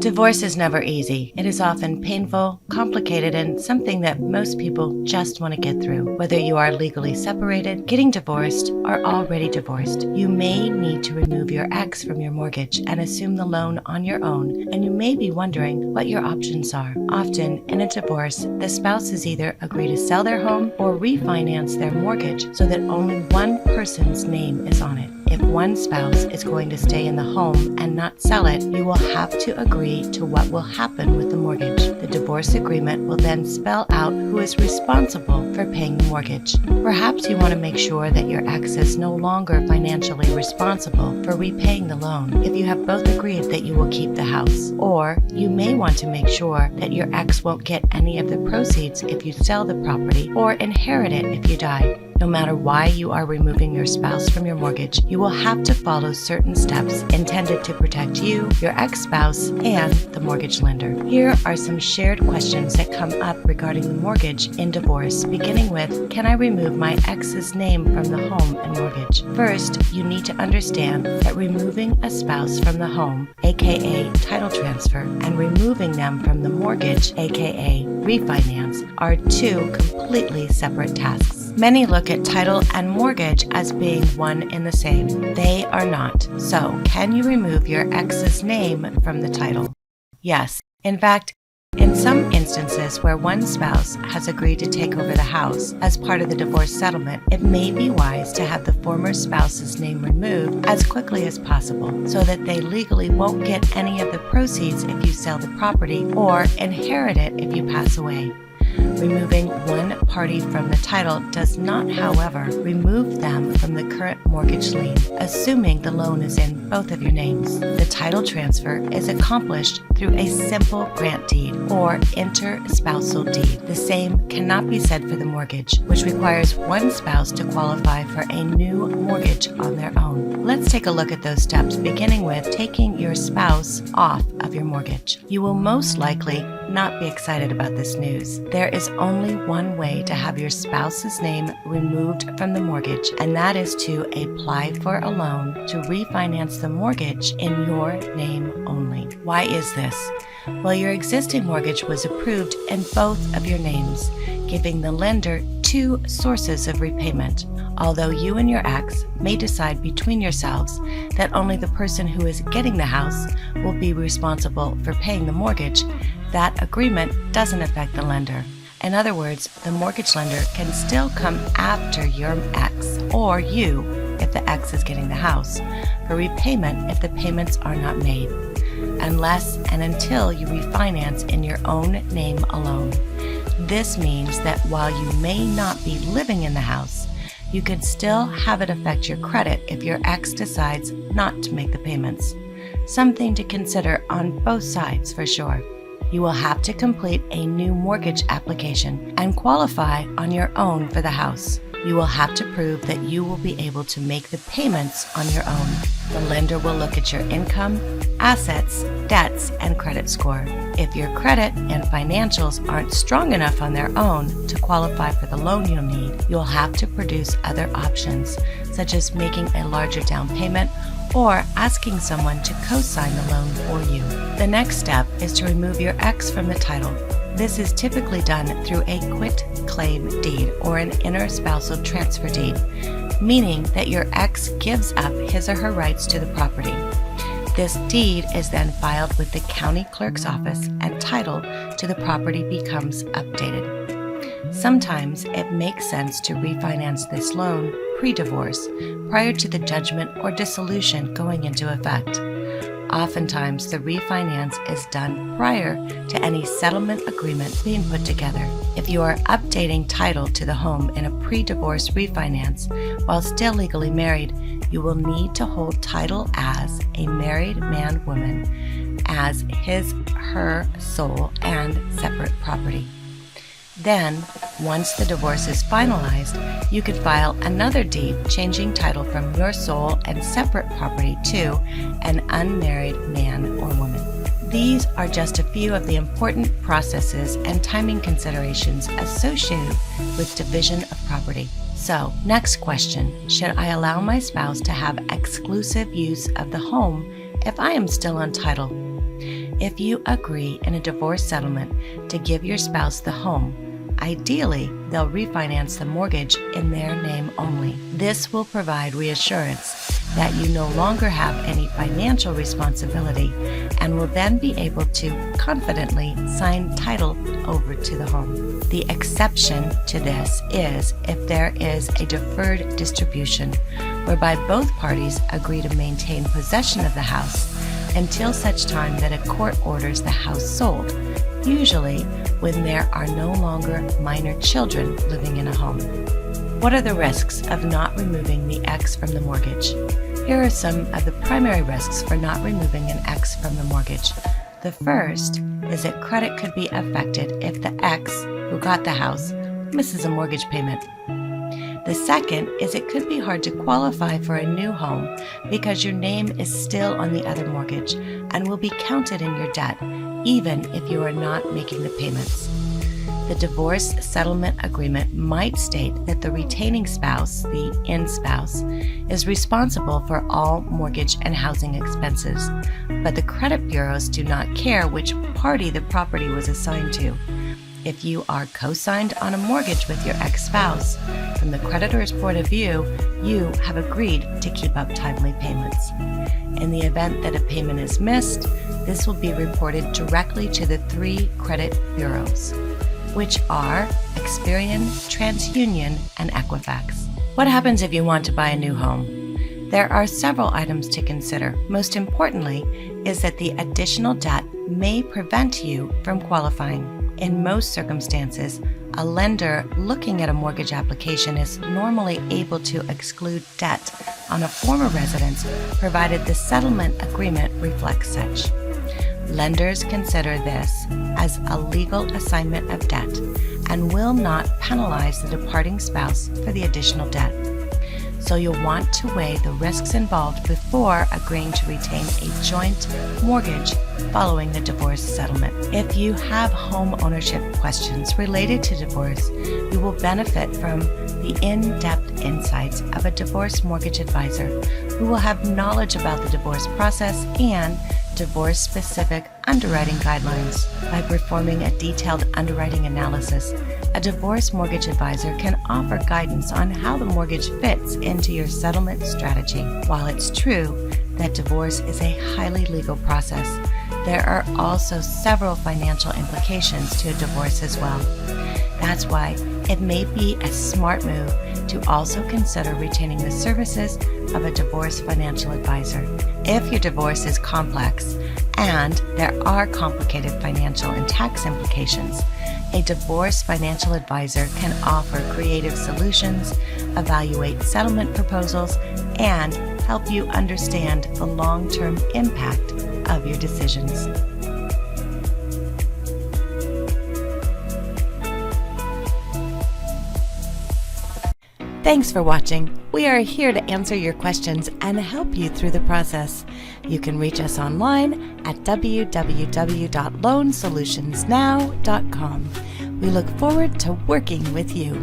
Divorce is never easy. It is often painful, complicated, and something that most people just want to get through. Whether you are legally separated, getting divorced, or already divorced, you may need to remove your ex from your mortgage and assume the loan on your own, and you may be wondering what your options are. Often, in a divorce, the spouses either agree to sell their home or refinance their mortgage so that only one person's name is on it. If one spouse is going to stay in the home and not sell it, you will have to agree to what will happen with the mortgage. The divorce agreement will then spell out who is responsible for paying the mortgage. Perhaps you want to make sure that your ex is no longer financially responsible for repaying the loan if you have both agreed that you will keep the house. Or you may want to make sure that your ex won't get any of the proceeds if you sell the property or inherit it if you die. No matter why you are removing your spouse from your mortgage, you will have to follow certain steps intended to protect you, your ex-spouse, and the mortgage lender. Here are some shared questions that come up regarding the mortgage in divorce, beginning with, can I remove my ex's name from the home and mortgage? First, you need to understand that removing a spouse from the home, aka title transfer, and removing them from the mortgage, aka refinance, are two completely separate tasks. Many look at title and mortgage as being one and the same. They are not. So, can you remove your ex's name from the title? Yes. In fact, in some instances where one spouse has agreed to take over the house as part of the divorce settlement, it may be wise to have the former spouse's name removed as quickly as possible so that they legally won't get any of the proceeds if you sell the property or inherit it if you pass away. Removing one party from the title does not, however, remove them from the current mortgage lien, assuming the loan is in both of your names. The title transfer is accomplished through a simple grant deed or interspousal deed. The same cannot be said for the mortgage, which requires one spouse to qualify for a new mortgage on their own. Let's take a look at those steps, beginning with taking your spouse off of your mortgage. You will most likely not be excited about this news. There is only one way to have your spouse's name removed from the mortgage, and that is to apply for a loan to refinance the mortgage in your name only. Why is this? Well, your existing mortgage was approved in both of your names, giving the lender two sources of repayment. Although you and your ex may decide between yourselves that only the person who is getting the house will be responsible for paying the mortgage, that agreement doesn't affect the lender. In other words, the mortgage lender can still come after your ex or you if the ex is getting the house for repayment if the payments are not made, unless and until you refinance in your own name alone. This means that while you may not be living in the house, you can still have it affect your credit if your ex decides not to make the payments. Something to consider on both sides for sure. You will have to complete a new mortgage application and qualify on your own for the house. You will have to prove that you will be able to make the payments on your own. The lender will look at your income, assets, debts, and credit score. If your credit and financials aren't strong enough on their own to qualify for the loan you'll need, you'll have to produce other options, such as making a larger down payment or asking someone to co-sign the loan for you. The next step is to remove your ex from the title. This is typically done through a quit-claim deed or an interspousal transfer deed, meaning that your ex gives up his or her rights to the property. This deed is then filed with the county clerk's office and title to the property becomes updated. Sometimes it makes sense to refinance this loan pre-divorce, prior to the judgment or dissolution going into effect. Oftentimes, the refinance is done prior to any settlement agreement being put together. If you are updating title to the home in a pre-divorce refinance while still legally married, you will need to hold title as a married man-woman as his, her, sole, and separate property. Then, once the divorce is finalized, you could file another deed changing title from your sole and separate property to an unmarried man or woman. These are just a few of the important processes and timing considerations associated with division of property. So, next question, should I allow my spouse to have exclusive use of the home if I am still on title? If you agree in a divorce settlement to give your spouse the home, ideally, they'll refinance the mortgage in their name only. This will provide reassurance that you no longer have any financial responsibility and will then be able to confidently sign title over to the home. The exception to this is if there is a deferred distribution, whereby both parties agree to maintain possession of the house until such time that a court orders the house sold, usually when there are no longer minor children living in a home. What are the risks of not removing the ex from the mortgage? Here are some of the primary risks for not removing an ex from the mortgage. The first is that credit could be affected if the ex, who got the house, misses a mortgage payment. The second is it could be hard to qualify for a new home because your name is still on the other mortgage and will be counted in your debt, even if you are not making the payments. The divorce settlement agreement might state that the retaining spouse, the in-spouse, is responsible for all mortgage and housing expenses, but the credit bureaus do not care which party the property was assigned to. If you are co-signed on a mortgage with your ex-spouse, from the creditor's point of view, you have agreed to keep up timely payments. In the event that a payment is missed, this will be reported directly to the 3 credit bureaus, which are Experian, TransUnion, and Equifax. What happens if you want to buy a new home? There are several items to consider. Most importantly is that the additional debt may prevent you from qualifying. In most circumstances, a lender looking at a mortgage application is normally able to exclude debt on a former residence, provided the settlement agreement reflects such. Lenders consider this as a legal assignment of debt and will not penalize the departing spouse for the additional debt. So you'll want to weigh the risks involved before agreeing to retain a joint mortgage following the divorce settlement. If you have home ownership questions related to divorce, you will benefit from the in-depth insights of a divorce mortgage advisor who will have knowledge about the divorce process and divorce-specific underwriting guidelines. By performing a detailed underwriting analysis, a divorce mortgage advisor can offer guidance on how the mortgage fits into your settlement strategy. While it's true that divorce is a highly legal process, there are also several financial implications to a divorce as well. That's why it may be a smart move to also consider retaining the services of a divorce financial advisor. If your divorce is complex and there are complicated financial and tax implications, a divorce financial advisor can offer creative solutions, evaluate settlement proposals, and help you understand the long-term impact of your decisions. Thanks for watching. We are here to answer your questions and help you through the process. You can reach us online at www.loansolutionsnow.com. We look forward to working with you.